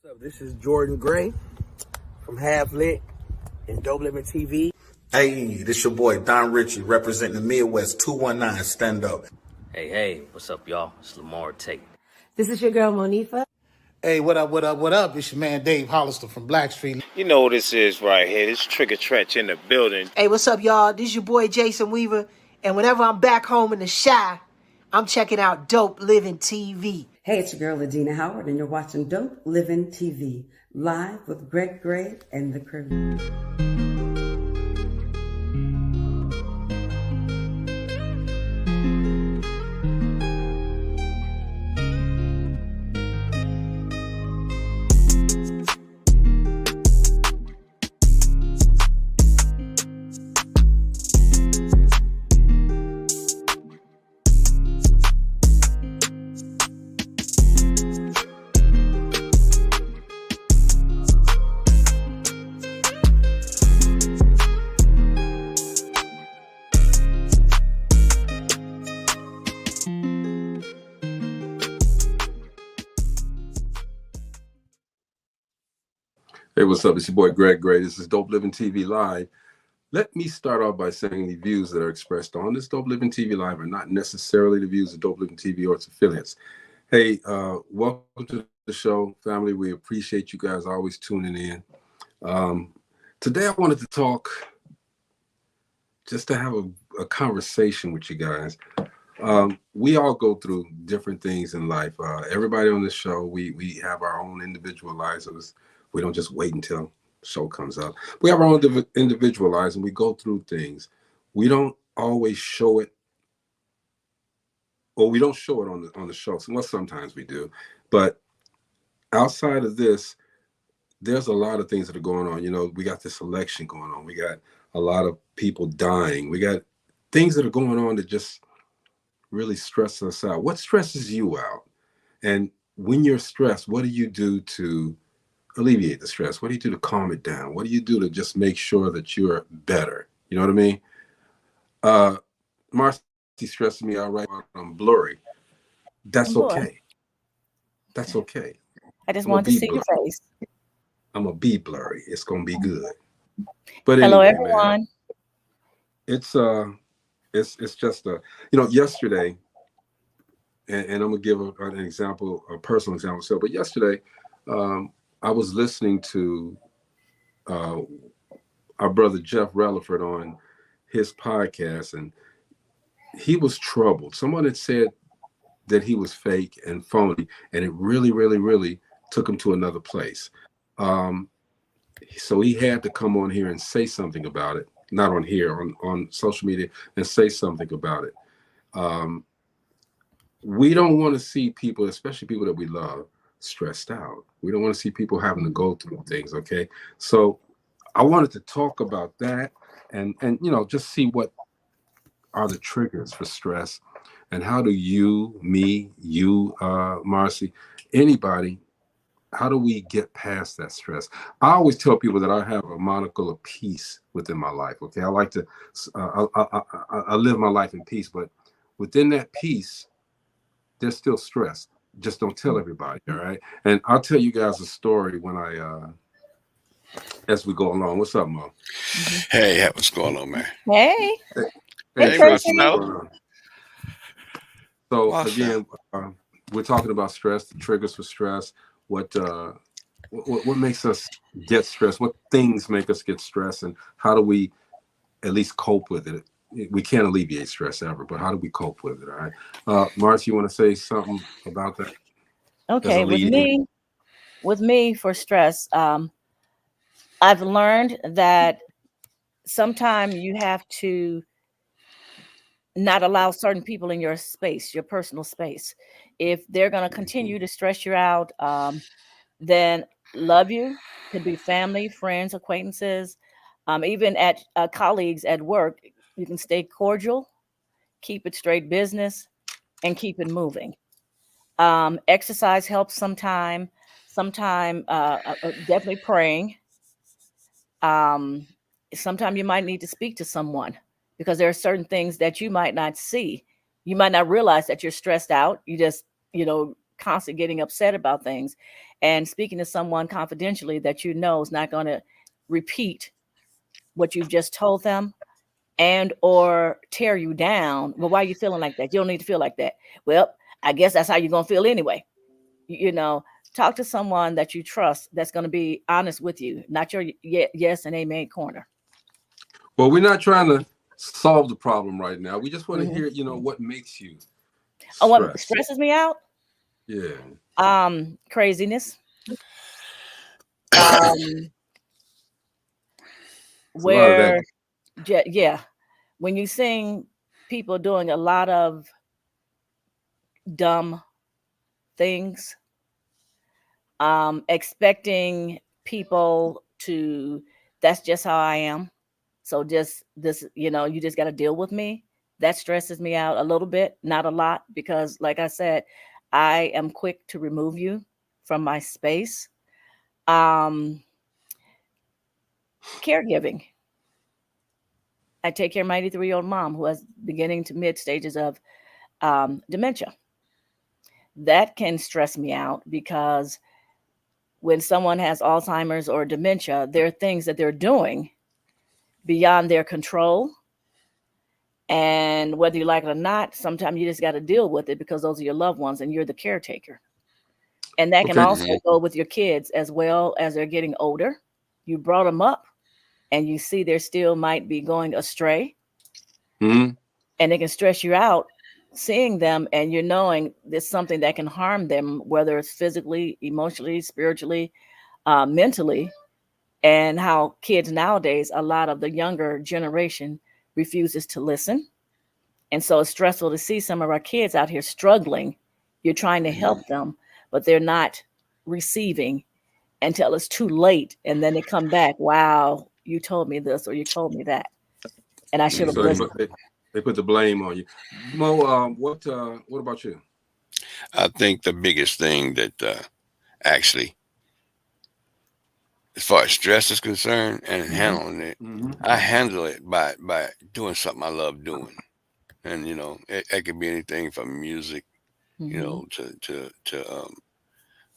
What's up? This is Jordan Gray from Half Lit and DopelivenTV. Hey, this your boy Don Ritchie representing the Midwest 219 Stand Up. Hey, what's up, y'all? It's Lamar Tate. This is your girl, Monifa. Hey, what up? It's your man Dave Hollister from Blackstreet. You know what this is right here. This Trigger Trench in the building. Hey, what's up, y'all? This is your boy Jason Weaver. And whenever I'm back home in the Chi, I'm checking out Dope Living TV. Hey, it's your girl, Adina Howard, and you're watching Dope Living TV, live with Greg Gray and the crew. Hey, what's up? It's your boy Greg Gray. This is Dope Living TV Live. Let me start off by saying the views that are expressed on this Dope Living TV Live are not necessarily the views of Dope Living TV or its affiliates. Hey, welcome to the show, family. We appreciate you guys always tuning in. Today I wanted to talk, just to have a conversation with you guys. We all go through different things in life. Everybody on this show, we have our own individual lives. We don't just wait until the show comes up. We have our own individual lives, and we go through things. We don't always show it, or we don't show it on the show. Well, sometimes we do, but outside of this, there's a lot of things that are going on. You know, we got this election going on. We got a lot of people dying. We got things that are going on that just really stress us out. What stresses you out? And when you're stressed, what do you do to alleviate the stress? What do you do to calm it down? What do you do to just make sure that you're better? You know what I mean? Marcy stressing me out right now. I'm blurry. That's okay. That's okay. I just wanted to see your face. I'm gonna be blurry. It's gonna be good. But hello, anyway, everyone. Man, it's just yesterday, and I'm gonna give an example, a personal example. So, but yesterday, I was listening to our brother Jeff Relaford on his podcast, and he was troubled. Someone had said that he was fake and phony, and it really, really, really took him to another place. So he had to come on here and say something about it, not on here, on social media, and say something about it. We don't want to see people, especially people that we love, stressed out. We don't want to see people having to go through things. Okay. So I wanted to talk about that and just see what are the triggers for stress, and how do you, Marcy, anybody, how do we get past that stress? I always tell people that I have a monocle of peace within my life. Okay. I like to, I live my life in peace, but within that peace, there's still stress. Just don't tell everybody, all right? And I'll tell you guys a story when as we go along. What's up, Mo? Hey, what's going on, man? Hey, Tracy. So again, we're talking about stress, the triggers for stress, what makes us get stressed, what things make us get stressed, and how do we at least cope with it? We can't alleviate stress ever, but how do we cope with it? All right, Marcy, you want to say something about that? Okay, with me for stress, I've learned that sometimes you have to not allow certain people in your space, your personal space. If they're going to continue to stress you out, then love you. Could be family, friends, acquaintances, even at colleagues at work. You can stay cordial, keep it straight business, and keep it moving. Exercise helps sometime. Definitely praying. Sometimes you might need to speak to someone, because there are certain things that you might not see. You might not realize that you're stressed out. You just, constantly getting upset about things and speaking to someone confidentially that you know is not going to repeat what you've just told them and or tear you down. Well, why are you feeling like that? You don't need to feel like that. Well, I guess that's how you're going to feel anyway. You know, talk to someone that you trust that's going to be honest with you, not your yes and amen corner. Well, we're not trying to solve the problem right now. We just want to hear, you know, what makes you stressed. Oh, what stresses me out? Yeah. Craziness. Where, yeah, when you sing people doing a lot of dumb things, expecting people to, that's just how I am. So just this, you know, you just got to deal with me. That stresses me out a little bit, not a lot, because like I said, I am quick to remove you from my space. Caregiving. I take care of my 83-year-old mom who has beginning to mid stages of dementia. That can stress me out because when someone has Alzheimer's or dementia, there are things that they're doing beyond their control. And whether you like it or not, sometimes you just got to deal with it because those are your loved ones and you're the caretaker. And that can also go with your kids as well as they're getting older. You brought them up and you see they still might be going astray. And it can stress you out seeing them and you're knowing there's something that can harm them, whether it's physically, emotionally, spiritually, mentally. And how kids nowadays, a lot of the younger generation refuses to listen. And so it's stressful to see some of our kids out here struggling. You're trying to help them, but they're not receiving until it's too late. And then they come back, wow, you told me this or you told me that. And I should have listened. They put the blame on you. Mo, what about you? I think the biggest thing that actually, as far as stress is concerned and handling it, I handle it by doing something I love doing. And, you know, it could be anything from music, you know, to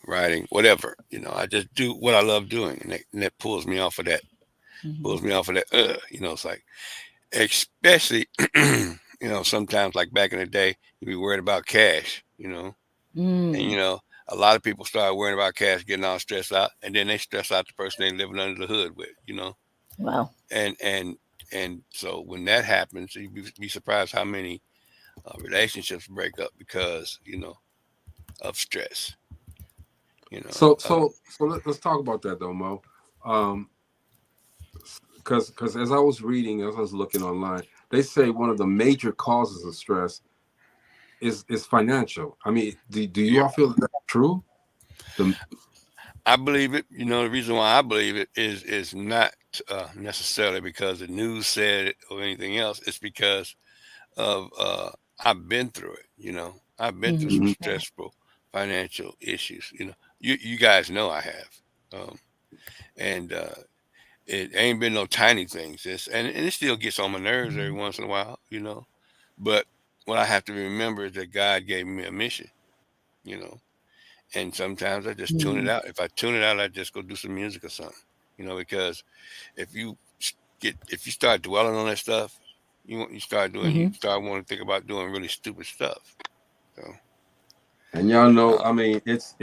writing, whatever. You know, I just do what I love doing. And that pulls me off of that. Pulls me off of that. You know, it's like, especially, you know, sometimes like back in the day, you'd be worried about cash, you know. And, you know, a lot of people start worrying about cash, getting all stressed out. And then they stress out the person they living under the hood with, you know. Wow. And so when that happens, you'd be surprised how many relationships break up because, you know, of stress. You know. So let's talk about that though, Mo. Because as I was reading, as I was looking online, they say one of the major causes of stress is financial. I mean, do you all feel that's true? I believe it. You know, the reason why I believe it is not necessarily because the news said it or anything else. It's because of I've been through it. You know, I've been through some stressful financial issues. You know, you guys know I have, and it ain't been no tiny things. And it still gets on my nerves every once in a while. You know, but what I have to remember is that God gave me a mission. You know. And sometimes I just tune it out. If I tune it out, I just go do some music or something, you know, because if you start dwelling on that stuff, you start wanting to think about doing really stupid stuff. So. And y'all know, I mean, it's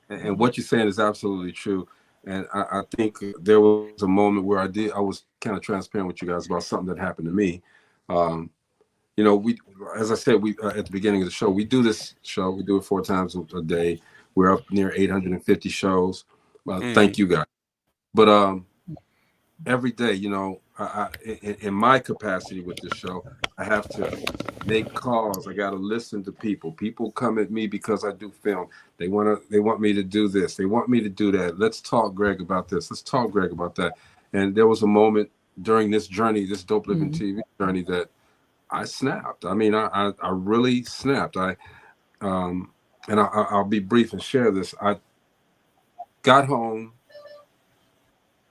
and what you're saying is absolutely true. And I think there was a moment where I was kind of transparent with you guys about something that happened to me. You know, as I said, at the beginning of the show, we do this show. We do it 4 times a day. We're up near 850 shows. Thank you guys. But every day, you know, in my capacity with this show, I have to make calls. I got to listen to people. People come at me because I do film. They want me to do this. They want me to do that. Let's talk, Greg, about this. Let's talk, Greg, about that. And there was a moment during this journey, this Dope Living TV journey, that I snapped. I mean, I really snapped. And I'll be brief and share this. I got home.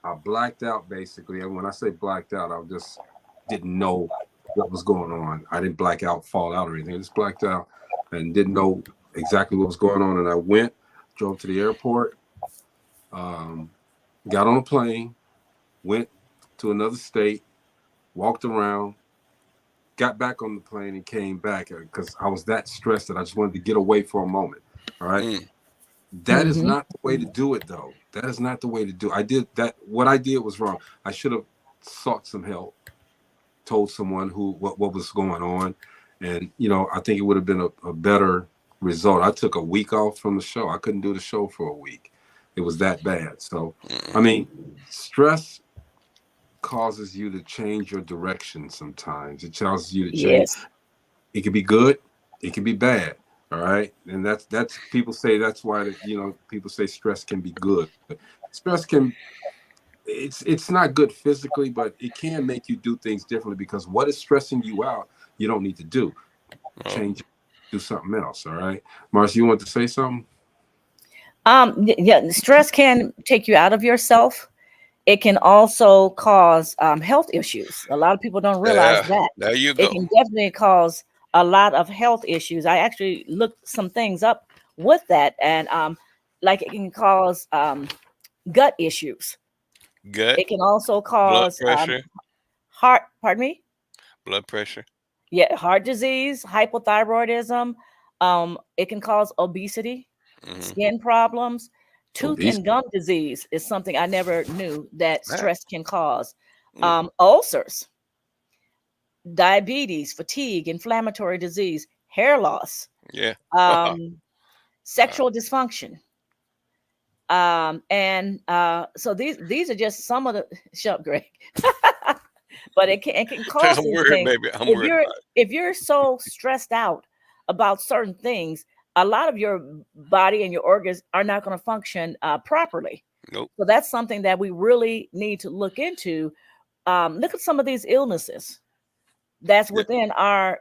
I blacked out basically. And when I say blacked out, I just didn't know what was going on. I didn't black out, fall out or anything. I just blacked out and didn't know exactly what was going on, and I drove to the airport, got on a plane, went to another state, walked around, got back on the plane, and came back because I was that stressed that I just wanted to get away for a moment. All right. Mm. That is not the way to do it, though. That is not the way to do it. I did that. What I did was wrong. I should have sought some help, told someone what was going on. And, I think it would have been a better result. I took a week off from the show. I couldn't do the show for a week. It was that bad. So, I mean, stress causes you to change your direction sometimes. It causes you to change. Yes. It could be good. It could be bad. All right. And that's people say that's why people say stress can be good. Stress can it's not good physically, but it can make you do things differently because what is stressing you out, you don't need to do. Change it, do something else. All right. Marcia, you want to say something? Yeah, stress can take you out of yourself. It can also cause health issues. A lot of people don't realize that. There you It go. can definitely cause a lot of health issues. I actually looked some things up with that, and like it can cause gut issues. Gut, It can also blood cause pressure, heart. Pardon me. blood pressure. Yeah, heart disease, hypothyroidism. It can cause obesity, Hmm. skin problems. Tooth Obese. and gum disease is something I never knew that Right. stress can cause. Mm. Ulcers, diabetes, fatigue, inflammatory disease, hair loss, Yeah. sexual dysfunction. And so these are just some of the shut up, Greg. But it can cause I'm these worried, things. baby. I'm worried about it. If you're so stressed out about certain things, a lot of your body and your organs are not going to function properly. Nope. So that's something that we really need to look into. Look at some of these illnesses that's Yeah. within our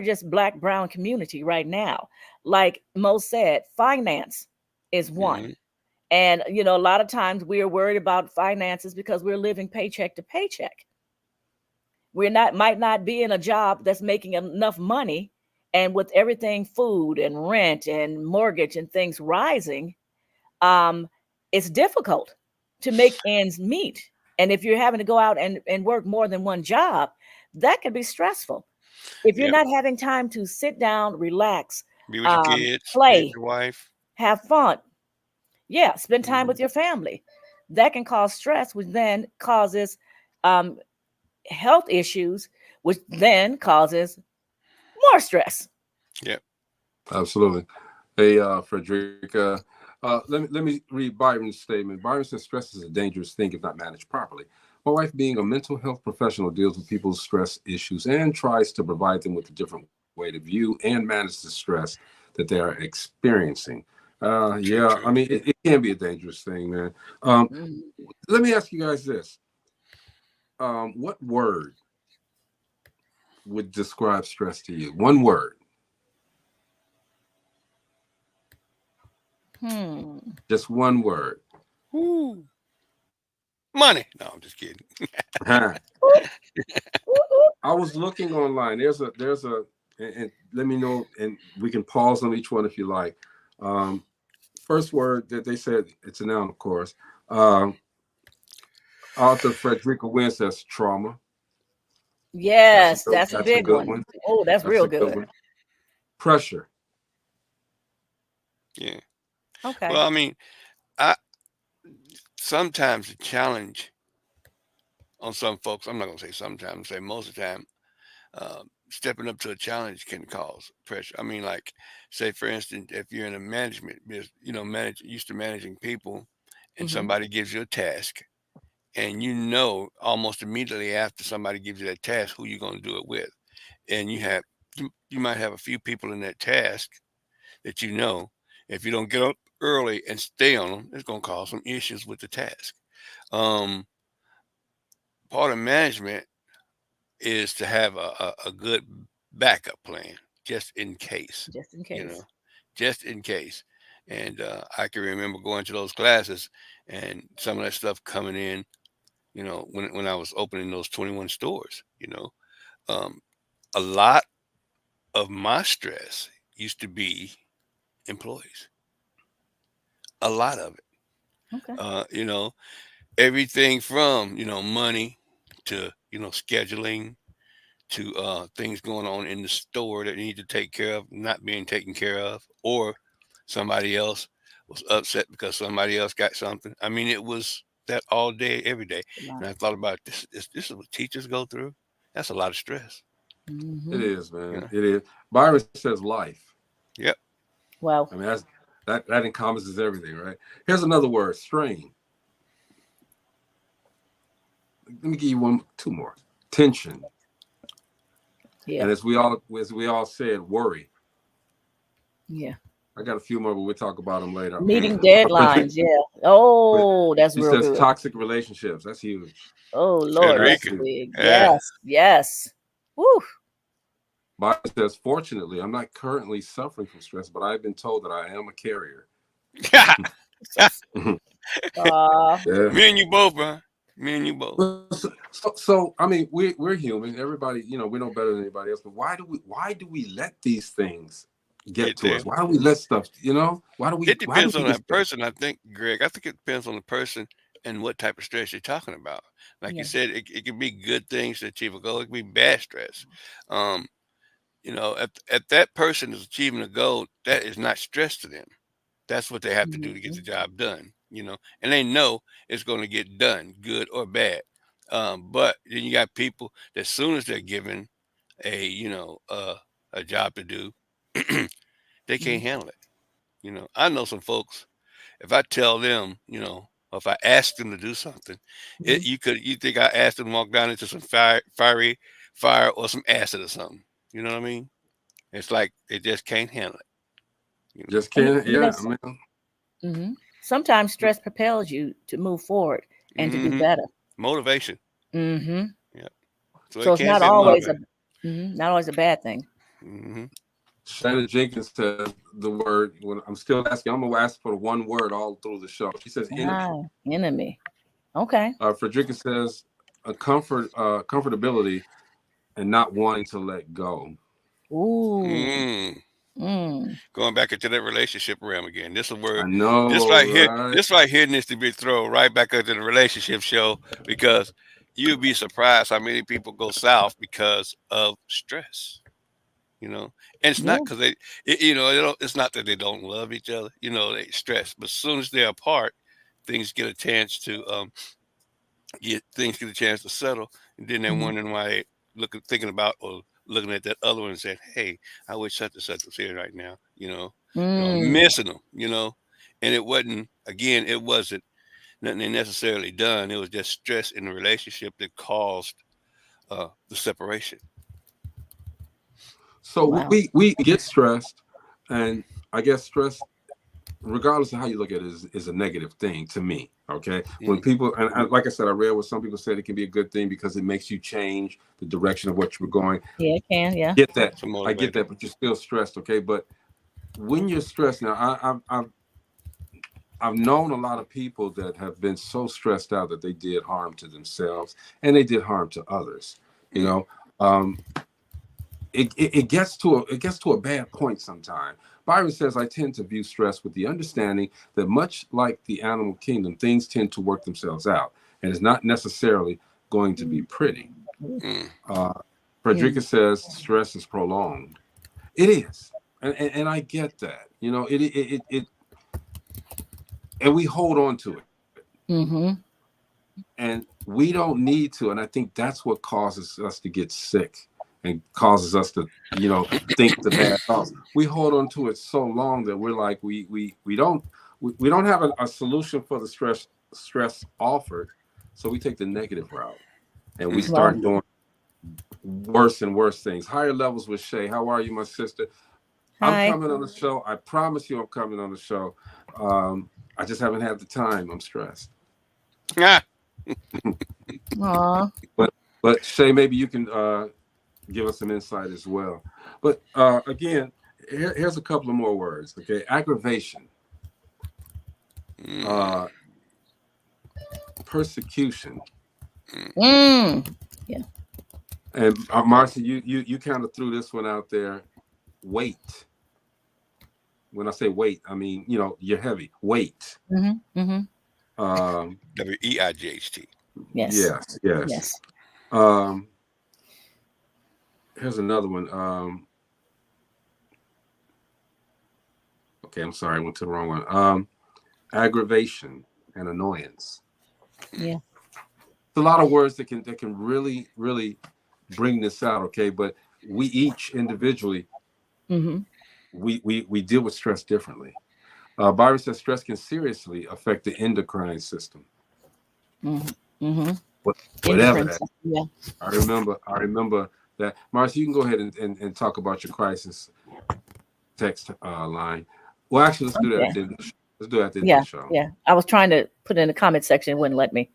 just black brown community right now. Like Mo said, finance is one. Hmm. And a lot of times we are worried about finances because we're living paycheck to paycheck. Might not be in a job that's making enough money, and with everything, food and rent and mortgage and things rising, it's difficult to make ends meet. And if you're having to go out and work more than one job, that can be stressful. If you're Yeah. not having time to sit down, relax, Be with your kids, be with play, your wife. have fun, yeah, spend time Hmm. with your family, that can cause stress, which then causes um, health issues, which then causes more stress. Yeah. Absolutely. Hey, Frederica, let me read Byron's statement. Byron says stress is a dangerous thing if not managed properly. My wife, being a mental health professional, deals with people's stress issues and tries to provide them with a different way to view and manage the stress that they are experiencing. True. Yeah, I True. mean, it can be a dangerous thing, man. Um, Mhm. Let me ask you guys this. What word would describe stress to you? One word. Just one word. Woo. Money. No, I'm just kidding. I was looking online. And let me know, and we can pause on each one if you like. First word that they said, it's a noun, of course. Author Frederica Wynn says trauma. Yes, that's a That's a big good one. one. Oh, that's That's real a good good. one. Pressure. Yeah. Okay. Well, I mean, I sometimes the challenge on some folks, I'm not gonna say sometimes, say most of the time, stepping up to a challenge can cause pressure. I mean, like, say for instance, if you're in a management business, used to managing people, and Hmm. somebody gives you a task, and almost immediately after somebody gives you that task who you're going to do it with, and you might have a few people in that task that if you don't get up early and stay on them, it's going to cause some issues with the task. um Part of management is to have a good backup plan just in case, Just in you know, case. just in case. And I can remember going to those classes and some of that stuff coming in, when I was opening those 21 stores, um, a lot of my stress used to be employees. A lot of it. Okay. You know, everything from, money to, scheduling to things going on in the store that you need to take care of, not being taken care of, or somebody else was upset because somebody else got something. I mean, it was that all day, every day. Wow. And I thought about this is what teachers go through. That's a lot of stress. It is, man. You know? It is. Byron says life. Yep. Well, I mean, that encompasses everything, right? Here's another word: strain. Let me give you two more: tension. yeah. And as we all said, worry. Yeah. I got a few more, but we'll talk about them later. Meeting deadlines. Yeah. Oh, that's He real says good. toxic relationships. That's huge. Oh, Lord. That's Frederica. big. Yeah. Yes. Yes. Woo. Byron says, fortunately, I'm not currently suffering from stress, but I've been told that I am a carrier. Yeah. Me and you both, bro. Me and you both. So I mean, we're human. Everybody, we know better than anybody else. But why do we let these things get to us? Why do we let stuff? Why do we? It depends on that person, I think, Greg. I think it depends on the person and what type of stress you're talking about. Like you said, it can be good things to achieve a goal. It can be bad stress. If that person is achieving a goal, that is not stress to them. That's what they have to do to get the job done, and they know it's going to get done, good or bad. But then you got people that as soon as they're given a job to do, they can't handle it. I know some folks, if I tell them, if I ask them to do something, you think I asked them to walk down into some fire or some acid or something. You know what I mean? It's like they just can't handle it. Just can't. Yeah, Sometimes stress propels you to move forward and to do better. Motivation. Mm-hmm. Yeah. So it's not always a bad thing. Mm-hmm. Shannon Jenkins says the word. When I'm still asking, I'm gonna ask for one word all through the show. She says enemy. Enemy. Okay. Frederica says a comfortability and not wanting to let go. Ooh. Going back into that relationship realm again. This is where I know this right here needs to be thrown right back into the relationship show, because you'd be surprised how many people go south because of stress. And it's not because it's not that they don't love each other. They stress, but as soon as they're apart, things get a chance to settle, and then they're wondering why they thinking about or looking at that other one and saying, "Hey, I wish such and such was here right now." I'm missing them. And it wasn't nothing they necessarily done. It was just stress in the relationship that caused the separation. So we get stressed, and I guess stress, regardless of how you look at it, is a negative thing to me. Okay, when people and like I said, I read what some people said it can be a good thing because it makes you change the direction of what you were going. Yeah, it can. Yeah, get that. I get that, but you're still stressed. Okay, but when you're stressed, now I've known a lot of people that have been so stressed out that they did harm to themselves and they did harm to others. It gets to a bad point sometimes. Byron says, I tend to view stress with the understanding that much like the animal kingdom, things tend to work themselves out and it's not necessarily going to be pretty. Frederica says stress is prolonged. It is. And I get that. And we hold on to it. And we don't need to. And I think that's what causes us to get sick and causes us to, think the bad thoughts. We hold on to it so long that we're like, we don't have a solution for the stress offered. So we take the negative route and we start doing worse and worse things. Higher levels with Shay. How are you, my sister? Hi. I'm coming on the show. I promise you I'm coming on the show. I just haven't had the time. I'm stressed. Yeah. But Shay, maybe you can give us some insight as well. But again, here's a couple of more words. Okay, aggravation, persecution. Yeah. And Marcia, you kind of threw this one out there. Weight. when I say weight, I mean, you're heavy. Weight. Mm-hmm. Mm-hmm. WEIGHT. Yes. Yes. Yes. Yes. Here's another one. Okay, I'm sorry, I went to the wrong one. Aggravation and annoyance. Yeah. It's a lot of words that can really, really bring this out. Okay, but we each individually, Mm-hmm. we deal with stress differently. Byron says stress can seriously affect the endocrine system. Mm-hmm. Mm-hmm. Whatever Endocrine that. system, yeah. I remember that. Marcia, you can go ahead and talk about your crisis text line. Well, actually, let's do that Okay. at the end of the show. Let's do that at the end Yeah. of the show. Yeah. I was trying to put it in the comment section. It wouldn't let me.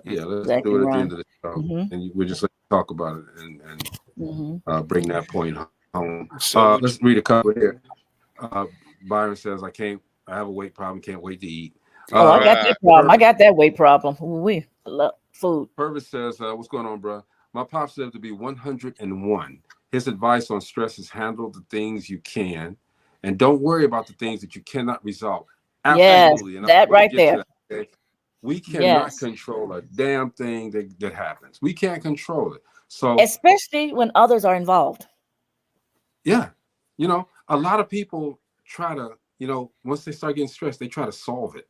Yeah, let's Let do you it at the run. end of the show. Mm-hmm. And we'll just talk about it and Mm-hmm. bring that point home. So Let's read a couple here. Byron says, I have a weight problem, can't wait to eat. Oh, I got that problem. I got that weight problem. We love food. Purvis says, what's going on, bro? My pops lived to be 101. His advice on stress is handle the things you can and don't worry about the things that you cannot resolve. Absolutely. Yes, And that right there. that, okay? We cannot Yes. control a damn thing that happens. We can't control it. So, especially when others are involved. yeah, a lot of people try to, once they start getting stressed, they try to solve it.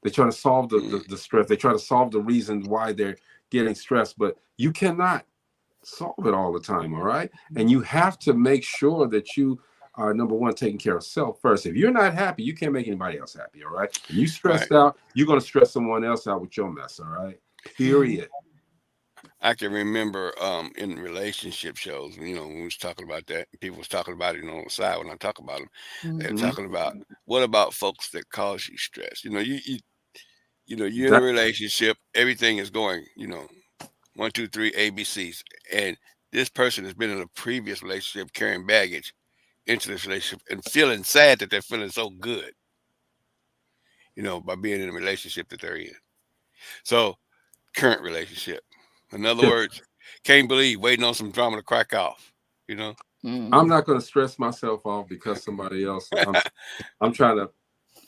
They try to solve the stress. They try to solve the reason why they're getting stressed, but you cannot solve it all the time, all right? And you have to make sure that you are, number one, taking care of self first. If you're not happy, you can't make anybody else happy, all right? If you stressed out, you're going to stress someone else out with your mess, all right? Period. I can remember in relationship shows, when we was talking about that, people was talking about it on the side when I talk about them. They're talking about, what about folks that cause you stress? You're in a relationship, everything is going, 1, 2, 3 ABCs, and this person has been in a previous relationship carrying baggage into this relationship and feeling sad that they're feeling so good, by being in a relationship that they're in. So, current relationship. In other words, can't believe waiting on some drama to crack off, I'm not going to stress myself off because somebody else, I'm trying to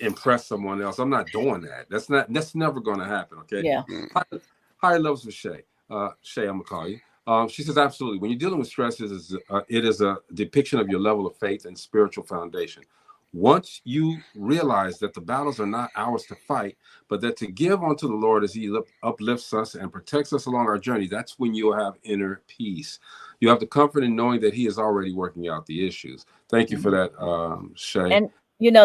impress someone else. I'm not doing that. That's never going to happen. Okay. Yeah. Higher levels for Shay. Shay, I'm gonna call you. She says, absolutely. When you're dealing with stress, it is a depiction of your level of faith and spiritual foundation. Once you realize that the battles are not ours to fight, but that to give unto the Lord as he uplifts us and protects us along our journey, that's when you'll have inner peace. You have the comfort in knowing that he is already working out the issues. Thank you for that, Shay. And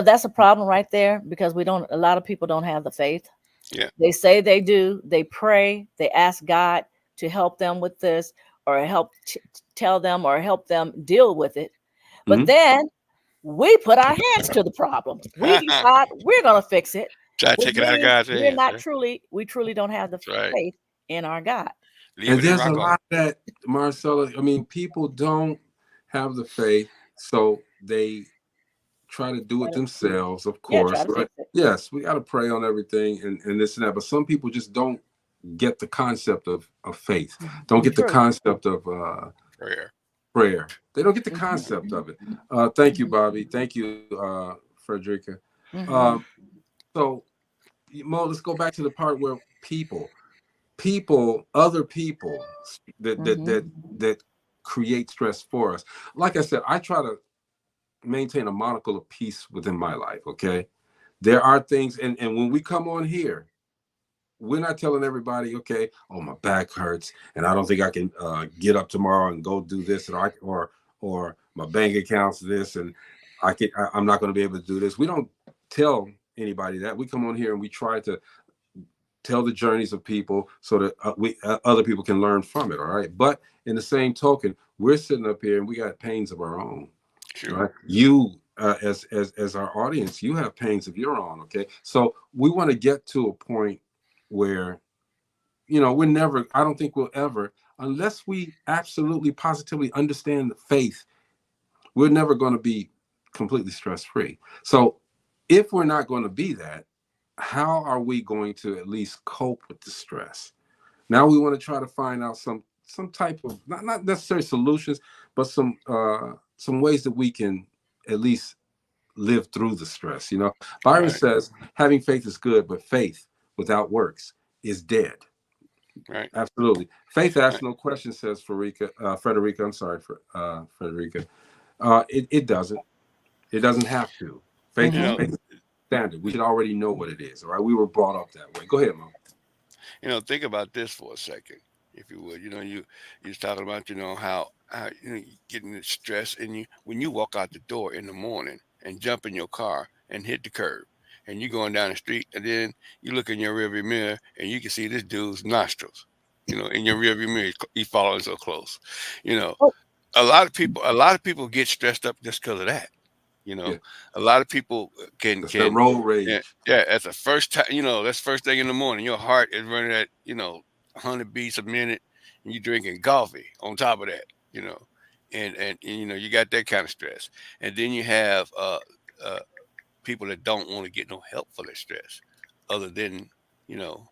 that's a problem right there, because a lot of people don't have the faith. Yeah. They say they do. They pray. They ask God to help them with this, or help tell them, or help them deal with it. But then we put our hands to the problem. We decide we're going to fix it. Try to take it out of God's hands. We're not we truly don't have the faith in our God. And there's a lot of that, Marcella. I mean, people don't have the faith, so they try to do it themselves, of course. Right? Yes, we got to pray on everything and this and that. But some people just don't get the concept of faith. Don't get the concept of prayer. They don't get the concept of it. Thank you, Bobby. Thank you, Frederica. So, Mo, let's go back to the part where other people that create stress for us. Like I said, I try to maintain a modicum of peace within my life. Okay, there are things, and when we come on here, we're not telling everybody, okay, oh, my back hurts and I don't think I can get up tomorrow and go do this, or my bank account's this and I'm not going to be able to do this. We don't tell anybody that. We come on here and we try to tell the journeys of people so that other people can learn from it. All right. But in the same token, we're sitting up here and we got pains of our own. Sure. Right? You, as our audience, you have pains of your own. Okay. So we want to get to a point where, I don't think we'll ever, unless we absolutely positively understand the faith, we're never going to be completely stress-free. So if we're not going to be that, how are we going to at least cope with the stress? Now we want to try to find out some type of, not necessarily solutions, but some ways that we can at least live through the stress. You know, Byron Right. says having faith is good, but faith without works is dead. Right. Absolutely. Faith asks Right. no question, says Frederica. I'm sorry, for Frederica. It doesn't. It doesn't have to. Faith You is know, faith standard. We should already know what it is. All right. We were brought up that way. Go ahead, Mom. think about this for a second, if you would. You're talking about, how you getting the stress, and when you walk out the door in the morning and jump in your car and hit the curb, and you're going down the street, and then you look in your rearview mirror and you can see this dude's nostrils, in your rearview mirror. He's following so close. You know, Oh, a lot of people get stressed up just because of that. You know, Yeah. a lot of people can That's that road rage. yeah, that's the first time, that's first thing in the morning. Your heart is running at, 100 beats a minute, and you're drinking coffee on top of that, and you got that kind of stress. And then you have people that don't want to get no help for their stress other than, you know,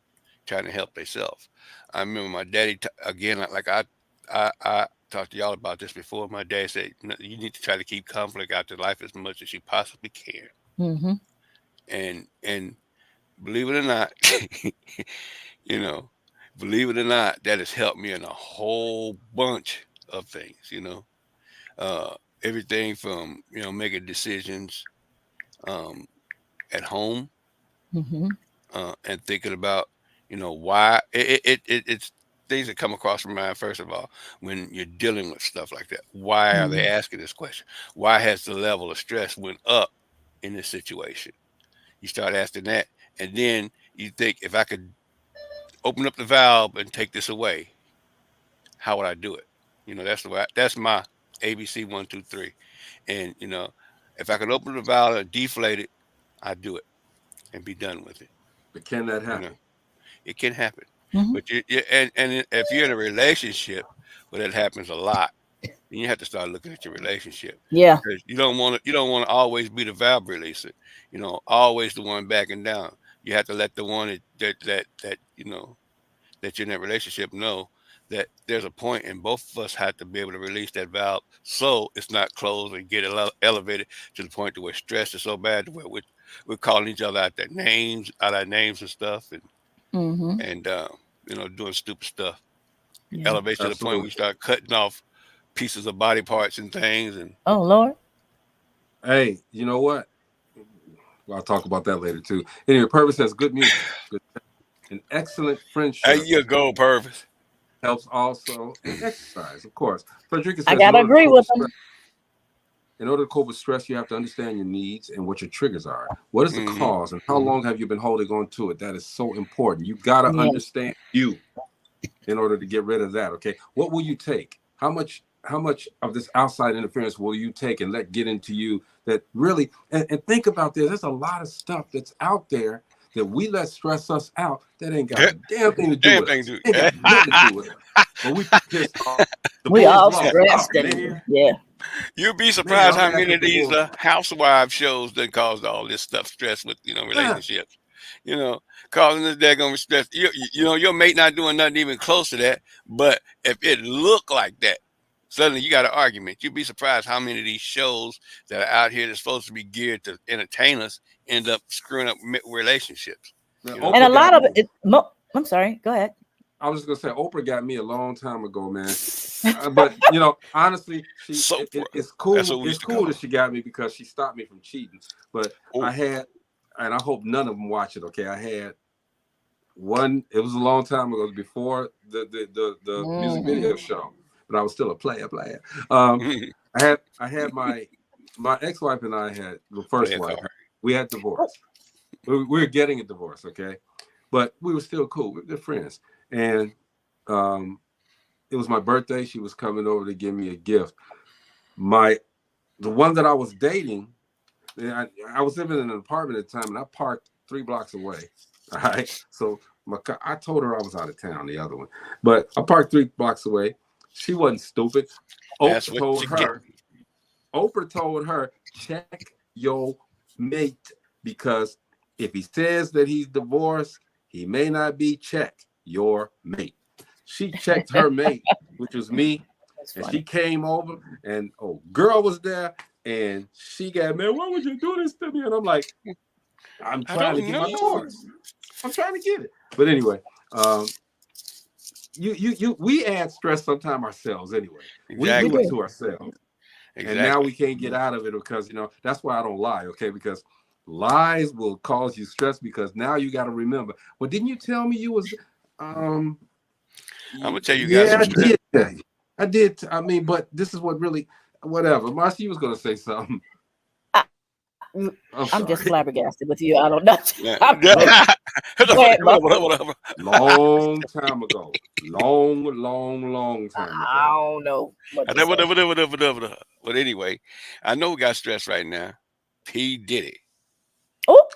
trying to help themselves. I remember my daddy, again, I talked to y'all about this before. My dad said, "No, you need to try to keep conflict out your life as much as you possibly can." Mm-hmm. And believe it or not, you know, believe it or not, that has helped me in a whole bunch of things, everything from, making decisions at home, Mm-hmm. and thinking about, why it's things that come across my mind. First of all, when you're dealing with stuff like that, why are they Mm-hmm. asking this question? Why has the level of stress went up in this situation? You start asking that, and then you think, if I could open up the valve and take this away, how would I do it? That's my ABC 1, 2, 3. And if I could open the valve and deflate it, I'd do it and be done with it. But can that You know, happen? it can happen. Mm-hmm. But if you're in a relationship where that happens a lot, then you have to start looking at your relationship, Yeah. because you don't want to always be the valve releaser, always the one backing down. You have to let the one that you're in that relationship know that there's a point, and both of us have to be able to release that valve so it's not closed and get elevated to the point to where stress is so bad to where we're calling each other out our names and stuff, Mm-hmm. and doing stupid stuff. Yeah. Elevate to the point where Absolutely. we start cutting off pieces of body parts and things. And Oh Lord. Hey, you know what? Well, I'll talk about that later too. Anyway, Purvis says good music, good, an excellent hey, friendship you go, Purvis. helps also, and exercise, of course. Frederica I says gotta agree with them. in order to cope with stress, you have to understand your needs and what your triggers are. What is the Hmm. cause, and how long have you been holding on to it? That is so important. You got to Yeah. understand you in order to get rid of that. Okay, what will you take? How much of this outside interference will you take and let get into you that really, and think about this, there's a lot of stuff that's out there that we let stress us out that ain't got Yeah, a damn thing to do damn with thing us. to Ain't got nothing to do with us. But we pissed off. The We Bulls all lost. Oh, stressed man. and yeah. You'd be Man, surprised I'm how mad many at of the these Bulls. housewife shows that caused all this stuff, stress with Yeah. relationships. Causing this daggone stress. Your mate not doing nothing even close to that, but if it looked like that, suddenly you got an argument. You'd be surprised how many of these shows that are out here that's supposed to be geared to entertain us end up screwing up relationships. Man, You know, And a Oprah lot got of me. I'm sorry, go ahead. I was just gonna say Oprah got me a long time ago, man. But honestly, Sopra. it's That's cool. what we It's used to cool call that she got me because she stopped me from cheating. But her. I had, and I hope none of them watch it. Okay, I had one. It was a long time ago. It was before the music Mm-hmm. video show, but I was still a player. Oh, I had my ex-wife and I had the first play a wife. card. We had divorced. We were getting a divorce. Okay, but we were still cool. We were good friends, and it was my birthday. She was coming over to give me a gift. The one that I was dating, I was living in an apartment at the time, and I parked 3 blocks away. All right, so I told her I was out of town. The other one, but I parked 3 blocks away. She wasn't stupid. That's Oprah what told you get. her, check your mate, because if he says that he's divorced, he may not be. Check your mate. She checked her mate, which was me, That's and funny. she came over, and girl was there. And she got mad. Why would you do this to me? And I'm like, I'm trying to get my course. I'm trying to get it. But anyway, we add stress sometimes ourselves anyway. Exactly. We do it to ourselves. Exactly. And now we can't get out of it because, that's why I don't lie, okay? Because lies will cause you stress because now you got to remember. Well, didn't you tell me you was, I'm going to tell you guys. Yeah, I did. I mean, but this is what really, whatever. Marcy, you was going to say something. I'm just flabbergasted with you. I don't know. Yeah. Long time ago. Long time ago. I don't know. But anyway, I know we got stress right now. P. Diddy. Oh.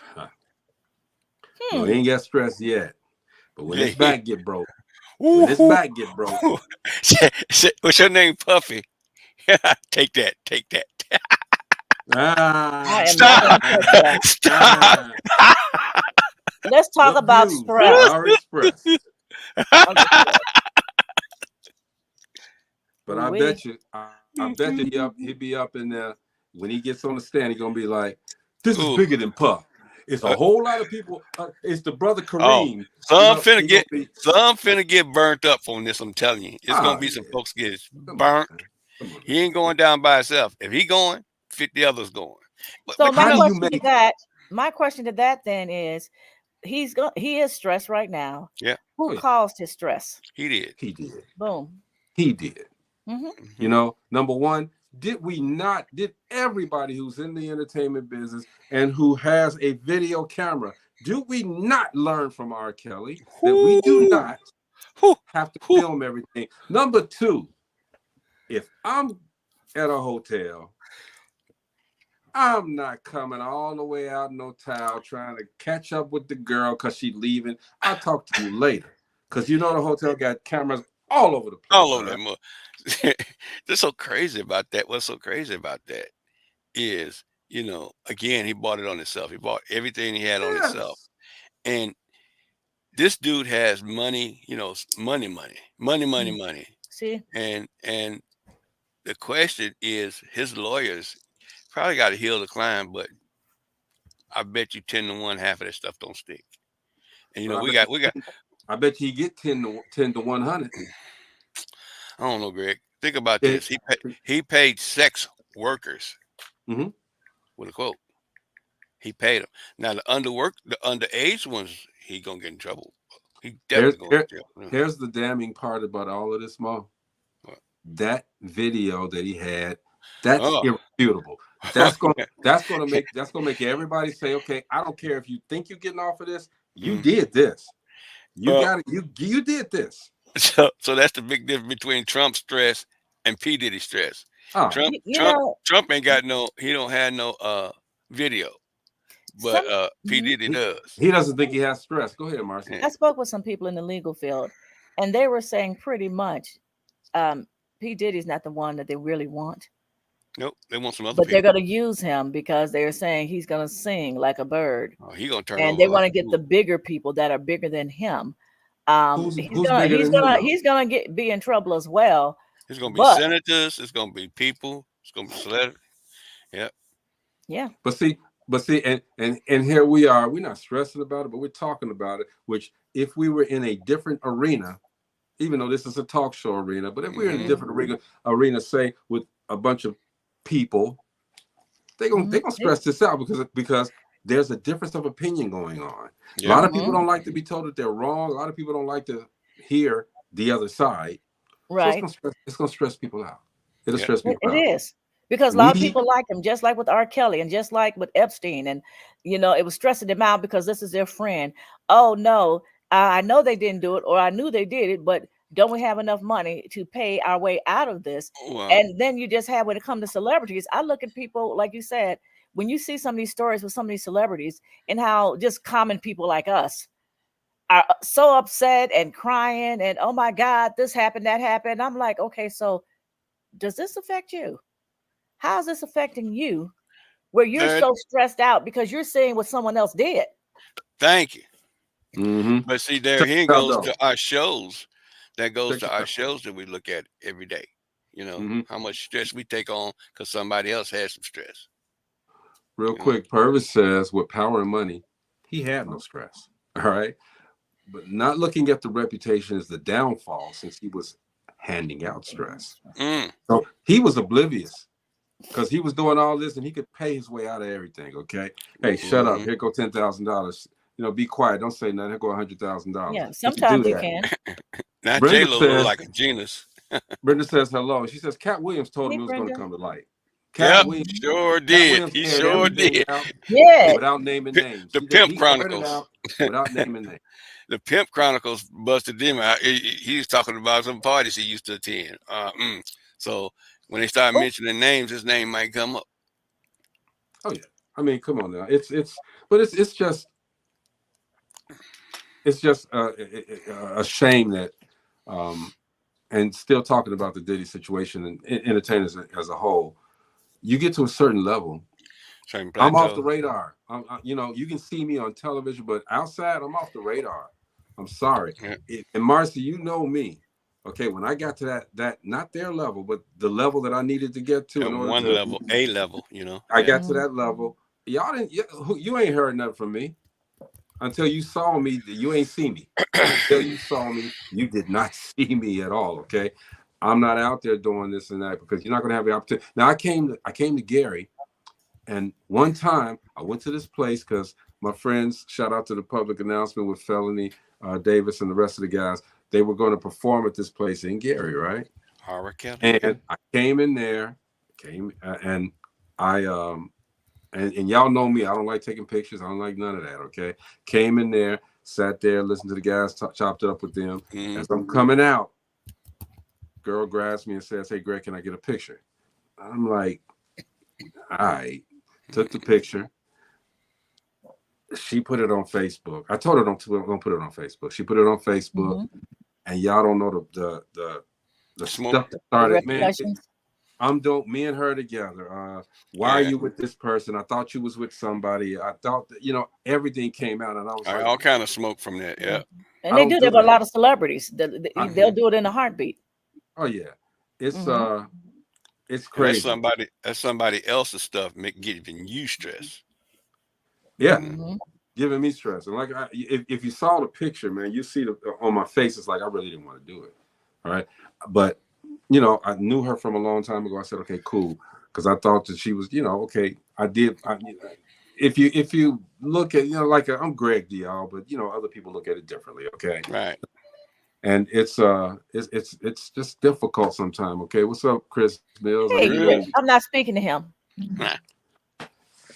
No, he ain't got stress yet. But when his back get broke. What's your name, Puffy? Take that. Stop. Let's talk about stress. But I bet you he'll be up in there when he gets on the stand. He's gonna be like, "This is bigger than Puff. It's a whole lot of people. It's the brother Kareem. Some finna get burnt up on this. I'm telling you, it's gonna be some folks get burnt. He ain't going down by himself. If he going, 50 others going. So my question to that then is, he is stressed right now. Yeah. Who caused his stress? He did. Boom. He did. Mm-hmm. Number one, did everybody who's in the entertainment business and who has a video camera, do we not learn from R. Kelly that we do not have to film everything? Number two, if I'm at a hotel, I'm not coming all the way out no towel trying to catch up with the girl because she's leaving. I'll talk to you later. Because the hotel got cameras all over the place. All over them. What's so crazy about that is, again, he bought it on himself. He bought everything he had on himself. And this dude has money, money. See? And the question is, his lawyers probably got to heal the climb, but I bet you 10 to 1, half of that stuff don't stick. And we got. I bet you get 10 to 100. I don't know, Greg. Think about this. He paid sex workers with a quote. He paid them. Now the underage ones, he gonna get in trouble. He definitely going to jail. Here's the damning part about all of this, Mo. That video that he had, that's irrefutable. That's gonna make everybody say, okay, I don't care if you think you're getting off of this, you did this. You did this. So that's the big difference between Trump's stress and P. Diddy stress. Trump ain't got he don't have no video. But P. Diddy does. He doesn't think he has stress. Go ahead, Marcy. I spoke with some people in the legal field, and they were saying pretty much P. Diddy's not the one that they really want. Nope, they want some other But people. they're going to use him because they're saying he's going to sing like a bird. Oh, he's going to turn. And they want to get the bigger people that are bigger than him. He's going to be in trouble as well. It's going to be senators. It's going to be people. It's going to be celebrities. Yep. Yeah. But see, and here we are. We're not stressing about it, but we're talking about it. Which, if we were in a different arena, even though this is a talk show arena, but if we're in a different arena, say with a bunch of people, they're gonna stress this out because there's a difference of opinion going on. Yeah. A lot of people don't like to be told that they're wrong. A lot of people don't like to hear the other side. Right. So it's gonna stress people out. It'll stress people out. It is. Because a lot of people like him, just like with R. Kelly and just like with Epstein. And, it was stressing them out because this is their friend. Oh, no, I know they didn't do it, or I knew they did it, but don't we have enough money to pay our way out of this? Wow. And then you just have, when it comes to celebrities, I look at people, like you said, when you see some of these stories with some of these celebrities and how just common people like us are so upset and crying and, oh, my God, this happened, that happened. I'm like, okay, so does this affect you? How is this affecting you where you're so stressed out because you're seeing what someone else did? Thank you. Mm-hmm. But see, here goes to our shows. That goes to our shows that we look at every day. You know, Mm-hmm. how much stress we take on because somebody else has some stress. Real quick, Purvis says with power and money, he had no stress. All right. But not looking at the reputation as the downfall since he was handing out stress. Mm. So he was oblivious because he was doing all this and he could pay his way out of everything. Okay. Hey, shut up. Here go $10,000. You know, be quiet. Don't say nothing. Here go $100,000. Yeah, He could do sometimes you that. can. Now Brenda J-Lo says, look like a genius. Brenda says hello. She says Cat Williams told him Hey, it was going to Brenda. come to light. Yep, Williams, sure Cat did. Williams He aired sure everything did. out Yeah. without naming names. The Pimp He aired it Chronicles. out without naming names. The Pimp Chronicles busted them out. He was talking about some parties he used to attend. So when they start mentioning names, his name might come up. Oh yeah. I mean, come on now. It's just a shame that and still talking about the Diddy situation and entertainers as a whole, you get to a certain level. I'm off the radar. You know, you can see me on television, but outside, I'm off the radar. I'm sorry. Yeah. And Marcy, you know me. Okay, when I got to that not their level, but the level that I needed to get to At in order one to level, a level, you know. I got to that level. Y'all didn't. You ain't heard nothing from me until you saw me. You ain't see me. Until you saw me, you did not see me at all. Okay, I'm not out there doing this and that because you're not going to have the opportunity. Now I came to Gary, and one time I went to this place because my friends, shout out to the public announcement with Felony Davis and the rest of the guys, they were going to perform at this place in Gary, right? Horror Kelly. And I came in there, and I and y'all know me, I don't like taking pictures, I don't like none of that. Okay, came in there, sat there, listened to the guys, chopped it up with them. As I'm coming out, girl grabs me and says, "Hey Greg, can I get a picture?" I'm like, all right. Took the picture. She put it on Facebook. I told her don't put it on Facebook. She put it on Facebook, and y'all don't know the stuff that started. Man, me and her together. Why are you with this person? I thought you was with somebody. I thought that, everything came out, and I was like, all kind of smoke from that. Yeah, and they do that with a lot of celebrities. They'll do it in a heartbeat. Oh yeah, it's crazy. That's somebody else's stuff giving you stress. Yeah, giving me stress. And like, if you saw the picture, man, you see on my face, it's like I really didn't want to do it. All right, but I knew her from a long time ago. I said, okay, cool, because I thought that she was, okay. I did. If you look at, like I'm Greg D, y'all, but other people look at it differently. Okay, right. And it's just difficult sometimes. Okay, what's up, Chris Mills? Hey, I'm not speaking to him.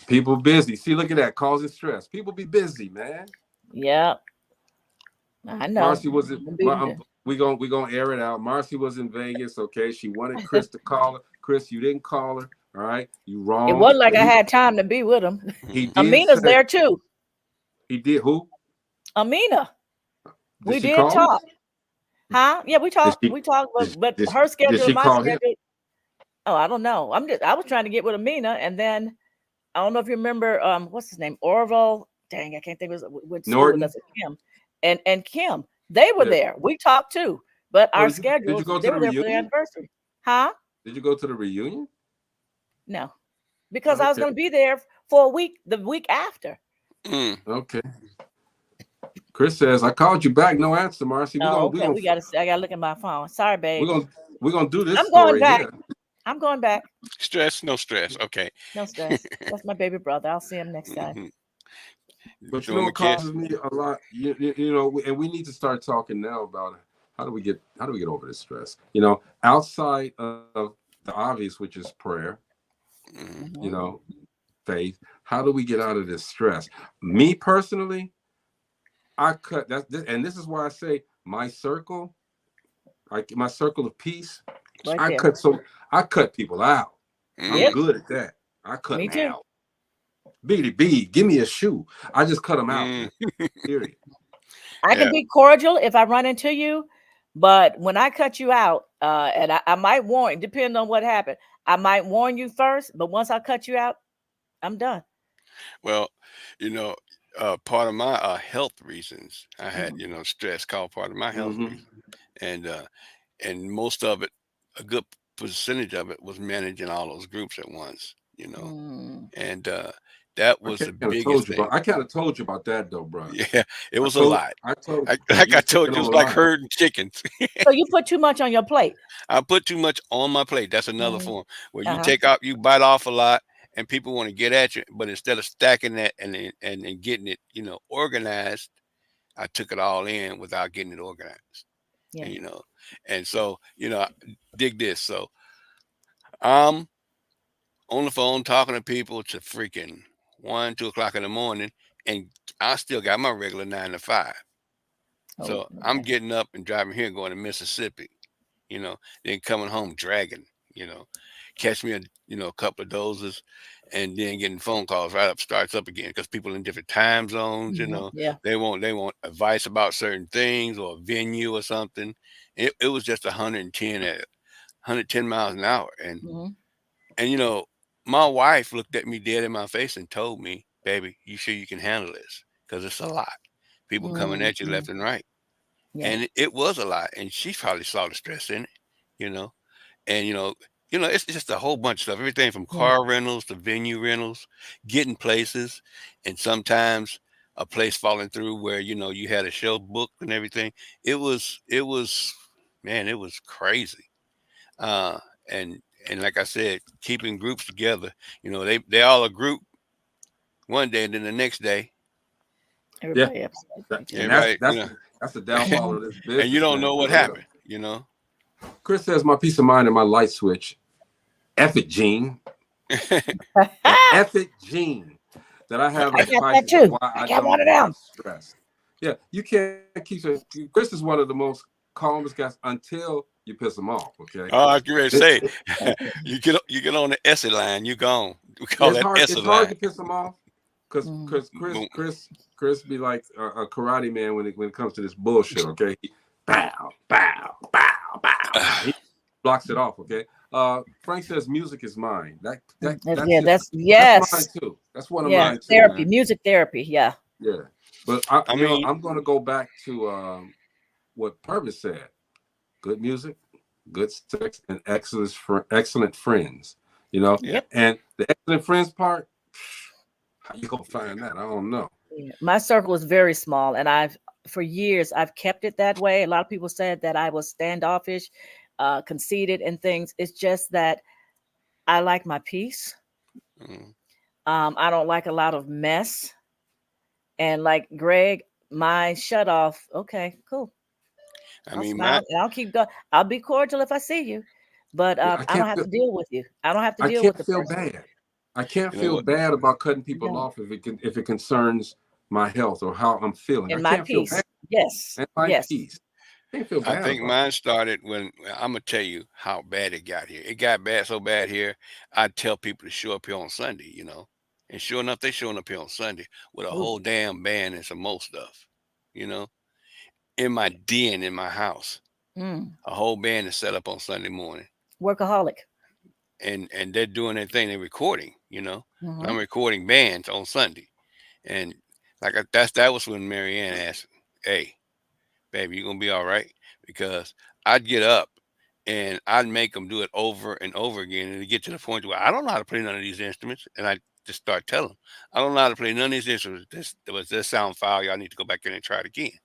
People busy. See, look at that, causing stress. People be busy, man. Yeah, I know. Marcy was we gonna air it out. Marcy was in Vegas. Okay, she wanted Chris to call her. Chris, you didn't call her. All right, you wrong. It wasn't like I had time to be with him. Amina's there too. He did who? Amina. We did talk. Huh? Yeah, we talked. But her schedule and my schedule. Oh, I don't know. I was trying to get with Amina, and then I don't know if you remember what's his name? Orville. Dang, I can't think of what school with us. Kim. And Kim. They were there. We talked too. But our schedules, they were there for the anniversary. Huh? Did you go to the reunion? No. Because I was gonna be there for a week, the week after. Okay. Chris says, I called you back. No answer, Marcy. I gotta look at my phone. Sorry, babe. We're gonna do this. I'm going back. Here. I'm going back. Stress, no stress. Okay. No stress. That's my baby brother. I'll see him next time. But it causes me a lot, and we need to start talking now about how do we get over this stress? Outside of the obvious, which is prayer, faith. How do we get out of this stress? Me personally, I cut that, and this is why I say my circle, my circle of peace. I cut people out. I'm good at that. I cut them out. B, give me a shoe. I just cut them out. Period. I can be cordial if I run into you, but when I cut you out, and I might warn, depending on what happened, I might warn you first. But once I cut you out, I'm done. Well, part of my health reasons, I had stress called part of my health reasons, and most of it, a good percentage of it was managing all those groups at once, you know, Mm. and that was the biggest thing. I kind of told you about that though, bro. Yeah, it was a lot. I told you. Like You I was told taking you, it on was a like lot. herding chickens. So you put too much on your plate. I put too much on my plate. That's another form where you Uh-huh. take out, you bite off a lot, and people want to get at you. But instead of stacking that and getting it, you know, organized, I took it all in without getting it organized. Yeah. And, you know, and so, you know, dig this. So I'm on the phone talking to people to freaking 1, 2 o'clock in the morning, and I still got my regular 9 to 5. So I'm getting up and driving here, going to Mississippi, you know, then coming home dragging, you know, catch me a couple of doses, and then getting phone calls right up, starts up again because people in different time zones, you know, Yeah. they want advice about certain things or a venue or something. It was just 110 miles an hour, and you know, my wife looked at me dead in my face and told me, "Baby, you sure you can handle this? Because it's a lot. People coming at you left and right." Yeah. And it was a lot, and she probably saw the stress in it, you know. And it's just a whole bunch of stuff. Everything from car rentals to venue rentals, getting places, and sometimes a place falling through where you had a show booked and everything. It was, man, it was crazy. Uh, and like I said, keeping groups together. They all a group one day, and then the next day, Everybody else. And everybody, that's the downfall of this business. and you don't man, know what for real. happened. Chris says my peace of mind and my light switch. F it, Gene. F it, Gene. That I have I got that too. I got one of them. Stress. Yeah, you can't keep it. Chris is one of the most calmest guys until you piss him off. Okay. Oh, I was ready to say, you get on the essay line, you gone. We call that essay it's line. hard to piss him off because Chris be like a karate man when it comes to this bullshit. Okay, bow, bow, bow, bow. He blocks it off. Okay. Frank says music is mine. That's mine too. That's one of mine too. Therapy, man. music therapy. Yeah. Yeah, but I'm going to go back to what Purvis said. Good music, good sex, and excellent friends. Yep. And the excellent friends part, how you gonna find that? I don't know. My circle is very small, and for years I've kept it that way. A lot of people said that I was standoffish, conceited, and things. It's just that I like my peace. I don't like a lot of mess, and like Greg, my shut off. Okay, cool. I'll smile and I'll keep going. I'll be cordial if I see you, but I don't have to deal with you. I don't have to deal with the person. Bad. I can't feel bad about cutting people off if it concerns my health or how I'm feeling. And I my can't peace. feel bad. Yes. And my peace. I can't feel bad. I think mine started when I'm gonna tell you how bad it got here. It got so bad here. I'd tell people to show up here on Sunday, and sure enough, they showing up here on Sunday with a whole damn band and some more stuff, in my den in my house. A whole band is set up on Sunday morning. Workaholic. And they're doing their thing. They're recording, I'm recording bands on Sunday, and that was when Marianne asked, "Hey, baby, you gonna be all right?" Because I'd get up and I'd make them do it over and over again, and to get to the point where I don't know how to play none of these instruments, and I just start telling them, "I don't know how to play none of these instruments. This sound foul. Y'all need to go back in and try it again."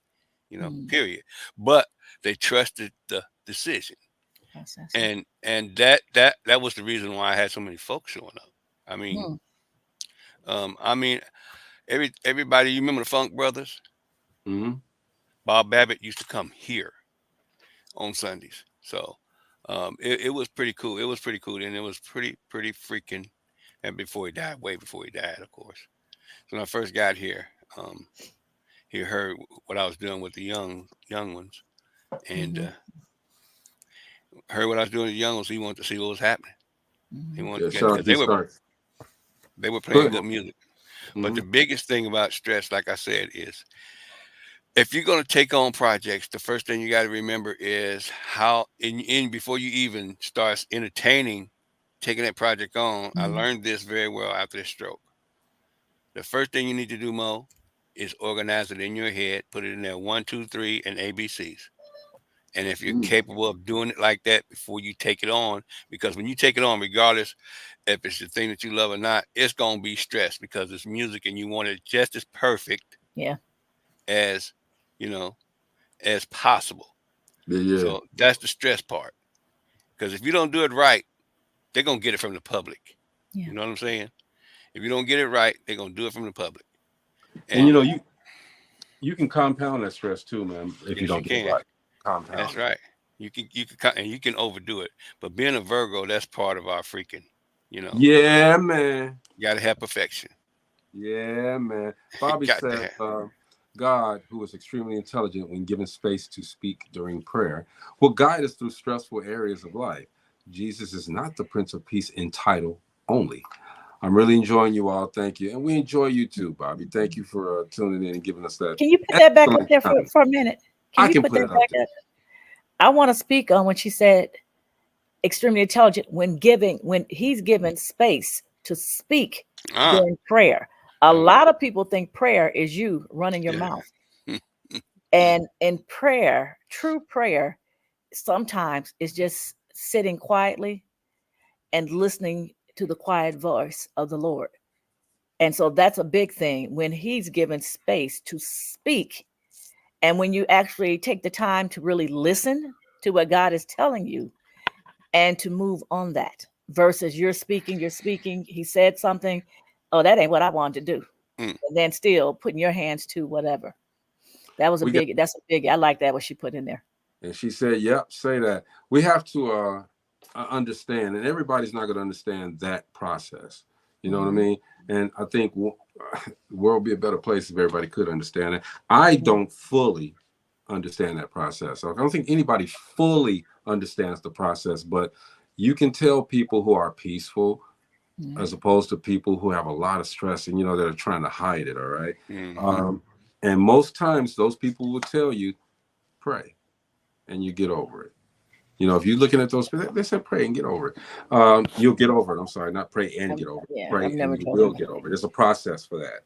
Period. But they trusted the decision. And that was the reason why I had so many folks showing up. I mean, everybody. You remember the Funk Brothers? Mm-hmm. Bob Babbitt used to come here on Sundays, so it was pretty cool. It was pretty cool, and it was pretty freaking. And way before he died, of course. So when I first got here, he heard what I was doing with the young ones, and heard what I was doing with the young ones. He wanted to see what was happening. He wanted to get, they were playing good music. But the biggest thing about stress, like I said, is if you're going to take on projects, the first thing you got to remember is how before you even start entertaining taking that project on. I learned this very well after this stroke. The first thing you need to do, Mo, is organize it in your head, put it in there 1, 2, 3, and ABCs, And if you're capable of doing it like that before you take it on, because when you take it on, regardless if it's the thing that you love or not, it's going to be stress because it's music and you want it just as perfect as, you know, as possible. Yeah. So that's the stress part. Because if you don't do it right, they're going to get it from the public. You know what I'm saying? If you don't get it right, they're going to do it from the public. And you know, you can compound that stress too, man, if you Yes, you don't get it can. right. Compound. That's right. You can and you can overdo it. But being a Virgo, that's part of our freaking, you know. Yeah, man. You gotta have perfection. Yeah, man. Bobby said, God, who is extremely intelligent when given space to speak during prayer, will guide us through stressful areas of life. Jesus is not the Prince of Peace in title only. I'm really enjoying you all. Thank you. And we enjoy you too, Bobby. Thank you for tuning in and giving us that. Can you put that back up there for a minute? I can put that back up. I want to speak on when she said extremely intelligent when he's given space to speak during prayer. A lot of people think prayer is you running your mouth. And in prayer, true prayer, sometimes is just sitting quietly and listening to the quiet voice of the Lord. And so that's a big thing when he's given space to speak. And when you actually take the time to really listen to what God is telling you and to move on that versus you're speaking, he said something, oh, that ain't what I wanted to do. And then still putting your hands to whatever. That's a big, I like that what she put in there. And she said, yep, say that. We have to understand, and everybody's not going to understand that process. You know what I mean? And I think the world would be a better place if everybody could understand it. I don't fully understand that process. I don't think anybody fully understands the process, but you can tell people who are peaceful as opposed to people who have a lot of stress and, you know, that are trying to hide it. All right. And most times those people will tell you, pray and you get over it. You know, if you're looking at those, they said pray and get over it. You'll get over it. I'm sorry, not pray and get over it. Yeah, pray and you will get over it. There's a process for that.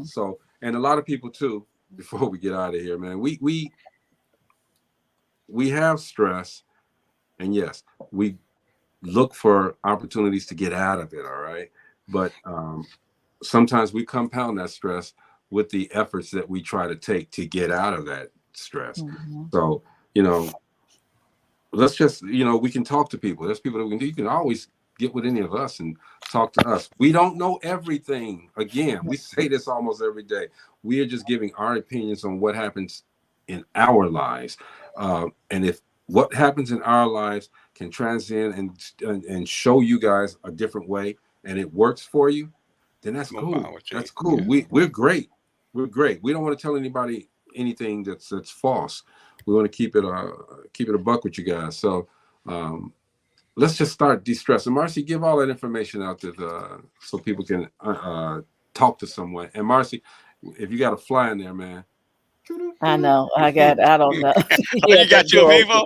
So, and a lot of people too, before we get out of here, man, we have stress, and yes, we look for opportunities to get out of it. All right. But sometimes we compound that stress with the efforts that we try to take to get out of that stress. So, you know, let's just, you know, we can talk to people. There's people that we can do. You can always get with any of us and talk to us. We don't know everything. Again, we say this almost every day. We are just giving our opinions on what happens in our lives. And if what happens in our lives can transcend and show you guys a different way and it works for you, then that's cool. That's cool. Yeah. We're great. We're great. We don't want to tell anybody anything that's false. We want to keep it a buck with you guys. So let's just start de-stressing. Marcy, give all that information out to so people can talk to someone. And Marcy, if you got a fly in there, man. I know. I don't know. You got your Vivo?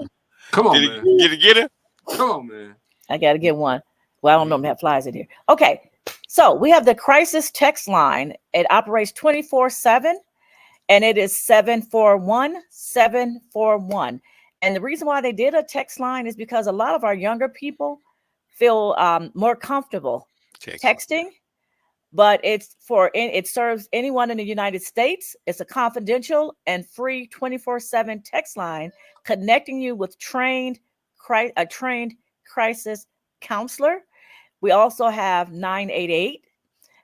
Come on, man. Get it? Come on, man. I got to get one. Well, I don't know if I have flies in here. Okay. So we have the crisis text line. It operates 24/7. And it is 741-741. And the reason why they did a text line is because a lot of our younger people feel more comfortable texting. But it serves anyone in the United States. It's a confidential and free 24/7 text line connecting you with a trained crisis counselor. We also have 988.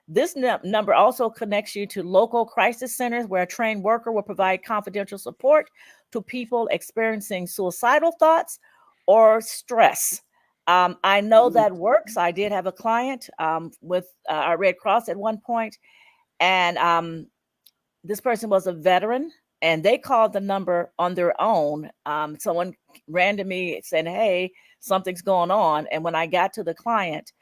This number also connects you to local crisis centers where a trained worker will provide confidential support to people experiencing suicidal thoughts or stress. I know that works. I did have a client with our Red Cross at one point, and this person was a veteran, and they called the number on their own. Someone ran to me saying, hey, something's going on. And when I got to the client,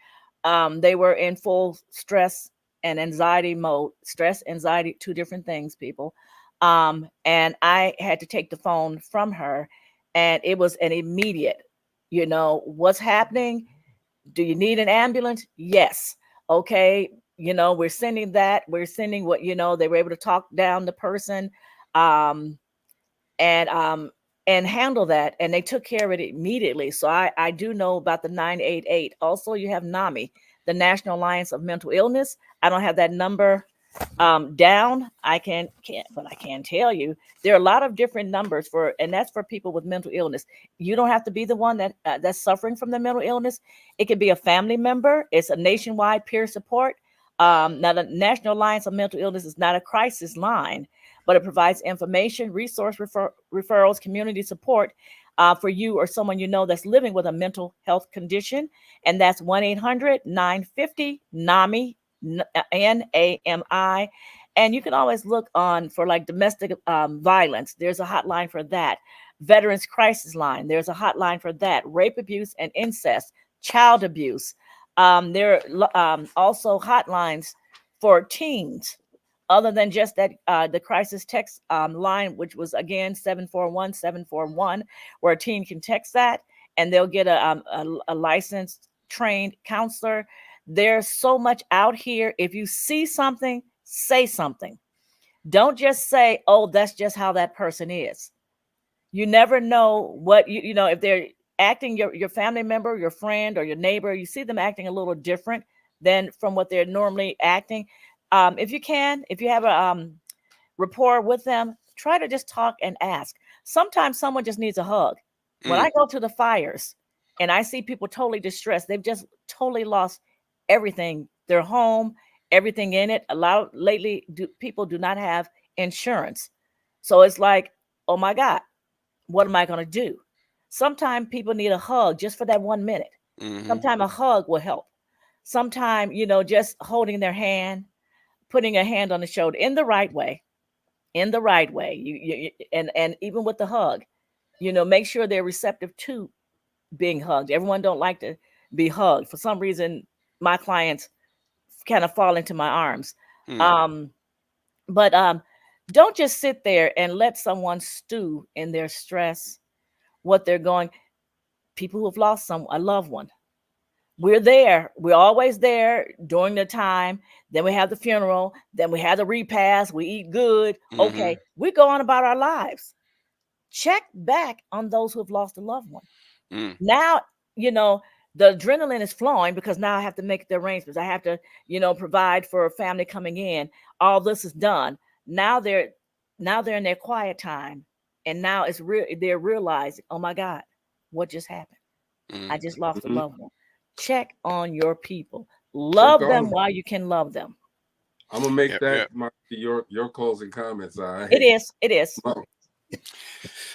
they were in full stress and anxiety mode. Stress, anxiety, two different things, people. And I had to take the phone from her, and it was an immediate, you know, what's happening? Do you need an ambulance? Yes. Okay. You know, we're sending that. We're sending what, you know, they were able to talk down the person. And and handle that. And they took care of it immediately. So I do know about the 988. Also, you have NAMI, the National Alliance of Mental Illness. I don't have that number down. But I can tell you there are a lot of different numbers and that's for people with mental illness. You don't have to be the one that's suffering from the mental illness. It could be a family member. It's a nationwide peer support. Now, the National Alliance of Mental Illness is not a crisis line, but it provides information, resource referrals, community support for you or someone you know that's living with a mental health condition. And that's 1-800-950-NAMI, NAMI. And you can always look on for like domestic violence. There's a hotline for that. Veterans Crisis Line. There's a hotline for that. Rape, abuse, and incest, child abuse. There are also hotlines for teens, other than just that, the crisis text line, which was again 741-741, where a teen can text that and they'll get a licensed, trained counselor. There's so much out here. If you see something, say something. Don't just say, oh, that's just how that person is. You never know what, you know, if they're acting, your family member, your friend, or your neighbor, you see them acting a little different than from what they're normally acting. If you have a rapport with them, try to just talk and ask. Sometimes someone just needs a hug. When I go to the fires and I see people totally distressed, they've just totally lost everything, their home, everything in it. Lately, people do not have insurance. So it's like, oh my God, what am I going to do? Sometimes people need a hug just for that 1 minute. Sometimes a hug will help. Sometimes, you know, just holding their hand, putting a hand on the shoulder in the right way, and even with the hug, you know, make sure they're receptive to being hugged. Everyone don't like to be hugged. For some reason, my clients kind of fall into my arms. But don't just sit there and let someone stew in their stress, what they're going. People who have lost a loved one. We're there. We're always there during the time. Then we have the funeral. Then we have the repast. We eat good. Okay. We go on about our lives. Check back on those who have lost a loved one. Now, you know, the adrenaline is flowing because now I have to make the arrangements. I have to, you know, provide for a family coming in. All this is done. Now they're in their quiet time. And now they're realizing, oh my God, what just happened? I just lost a loved one. Check on your people. Love them while you can love them. I'm gonna make your closing comments. It is.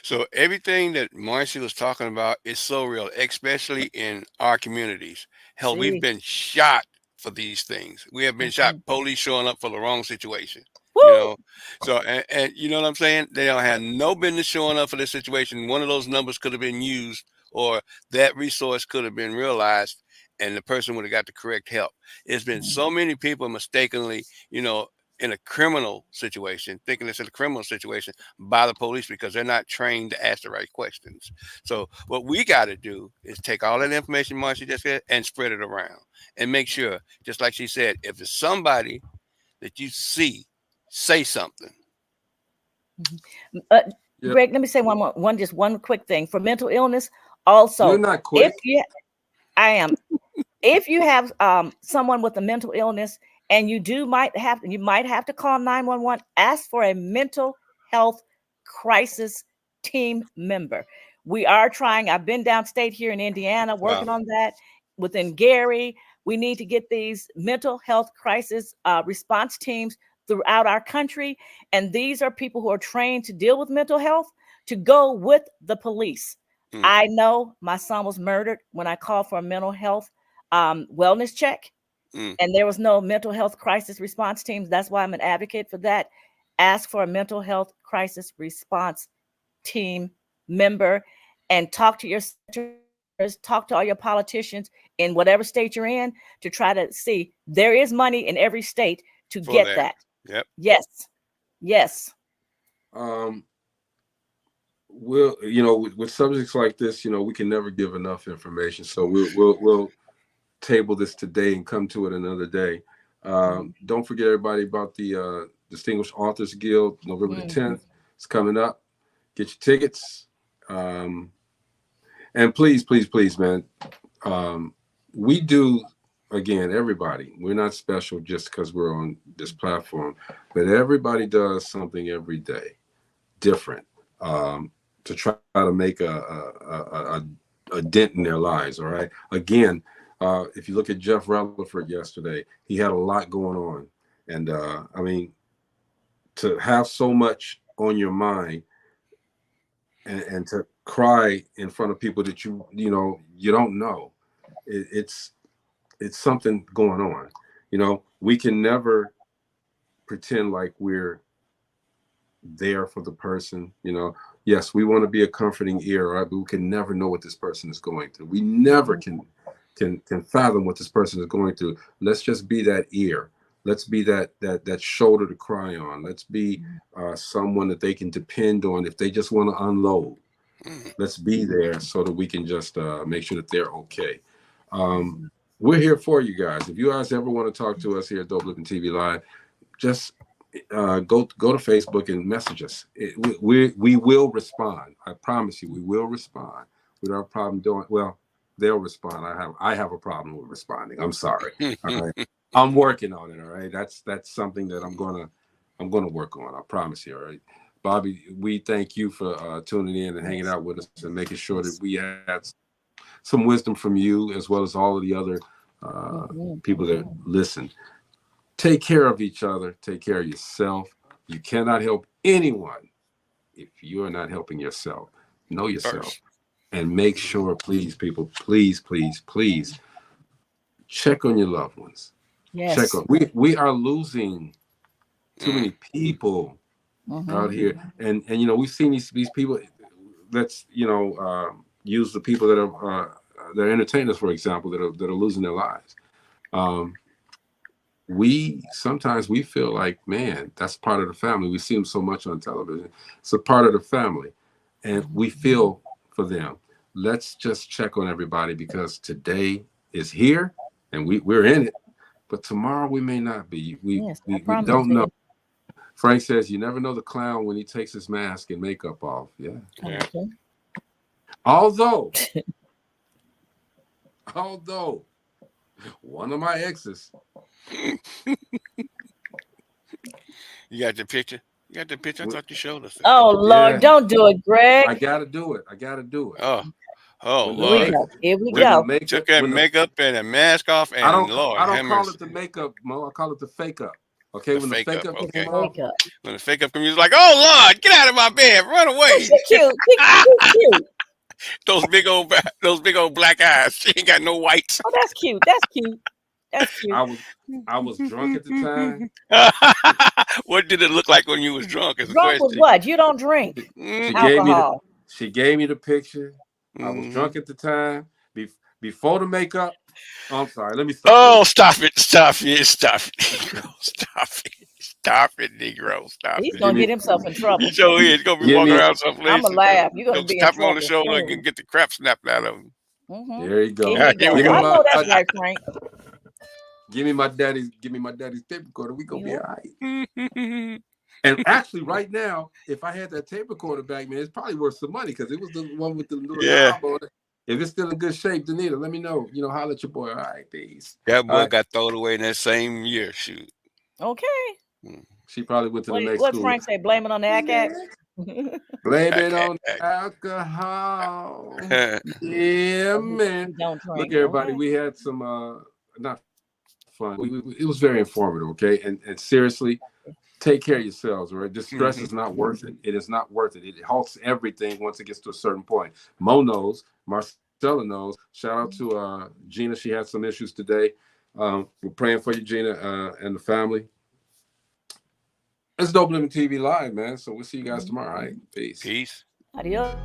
So everything that Marcy was talking about is so real, especially in our communities. Hell, we've been shot for these things. We have been shot. Police showing up for the wrong situation. Woo! You know, so and you know what I'm saying? They don't have no business showing up for this situation. One of those numbers could have been used, or that resource could have been realized, and the person would have got the correct help. It's been so many people mistakenly, you know, in a criminal situation, thinking it's a criminal situation by the police because they're not trained to ask the right questions. So what we got to do is take all that information Marcy just said and spread it around and make sure, just like she said, if there's somebody that you see, say something. Greg, let me say one quick thing for mental illness. Also, you're not quick. I am. If you have someone with a mental illness and you might have to call 911, ask for a mental health crisis team member. We are trying. I've been downstate here in Indiana working on that within Gary. We need to get these mental health crisis response teams throughout our country. And these are people who are trained to deal with mental health, to go with the police. I know my son was murdered when I called for a mental health wellness check. And there was no mental health crisis response teams. That's why I'm an advocate for that. Ask for a mental health crisis response team member and talk to your senators, talk to all your politicians in whatever state you're in to try to see there is money in every state to get that. Yep. Yes. We'll, you know, with subjects like this, you know, we can never give enough information. So we'll table this today and come to it another day. Don't forget, everybody, about the Distinguished Authors Guild, November the 10th. It's coming up. Get your tickets. And please, man, we do, again, everybody, we're not special just because we're on this platform, but everybody does something every day different to try to make a dent in their lives. All right. Again, if you look at Jeff Rutherford yesterday, he had a lot going on. And I mean, to have so much on your mind and to cry in front of people that you don't know, it's something going on. We can never pretend like we're there for the person. Yes, we want to be a comforting ear, right? But we can never know what this person is going through. We never can fathom what this person is going through. Let's just be that ear. Let's be that shoulder to cry on. Let's be someone that they can depend on if they just want to unload. Let's be there so that we can just make sure that they're okay. We're here for you guys. If you guys ever want to talk to us here at Dope Living TV Live, just go to Facebook and message us. We will respond. I promise you, we will respond. We don't have a problem doing. Well, they'll respond. I have a problem with responding. I'm sorry. All right. I'm working on it. All right. That's something that I'm gonna work on. I promise you. All right. Bobby, we thank you for tuning in and hanging out with us and making sure that we had some wisdom from you, as well as all of the other people that listen. Take care of each other. Take care of yourself. You cannot help anyone if you are not helping yourself. Know yourself. First. And make sure, please, people, please, check on your loved ones. Yes. Check on. We are losing too many people out here, and we've seen these people. Let's use the people that are entertainers, for example, that are losing their lives. Sometimes we feel like, man, that's part of the family. We see them so much on television. It's a part of the family, and we feel for them. Let's just check on everybody, because today is here and we're in it, but tomorrow we may not be. We don't know. Frank says you never know the clown when he takes his mask and makeup off. Yeah. Okay. Although one of my exes. You got the picture? You got the picture? I thought you showed us. Oh, Lord, don't do it, Greg. I got to do it. Oh, Lord. Here we go. Took that makeup and a mask off, and I don't call it the makeup, Mo. I call it the fake up. Okay, when the fake up okay. When the fake up comes, he's like, "Oh Lord, get out of my bed, run away!" Oh, she's cute. Cute. Those big old black eyes. She ain't got no whites. Oh, that's cute. I was drunk at the time. What did it look like when you was drunk? Drunk with what? You don't drink alcohol. She gave me the picture. I was drunk at the time. Before the makeup. Oh, I'm sorry. Let me stop. Oh, stop it, Negro. He's going to get himself in trouble. He sure is. He's going to be walking around someplace. I'm going to laugh. You're going to be tap him on the shoulder and get the crap snapped out of him. There you go. I know that's right, Frank. Give me my daddy's tape recorder. We gonna be all right. And actually, right now, if I had that tape recorder back, man, it's probably worth some money, because it was the one with the little knob on it. If it's still in good shape, Danita, let me know. Holler at your boy. All right, peace. That boy got thrown away in that same year. Shoot. Okay. She probably went to the next school. What Frank say? Blame it on the ACAC? Blame it on alcohol. Yeah, man. Look, everybody, we had some not fun. It was very informative, okay? And seriously, take care of yourselves, all right? This stress is not worth it. It is not worth it. It halts everything once it gets to a certain point. Mo knows. Marcella knows. Shout out to Gina. She had some issues today. We're praying for you, Gina, and the family. It's Dope Living TV Live, man. So we'll see you guys tomorrow, all right? Peace. Adios.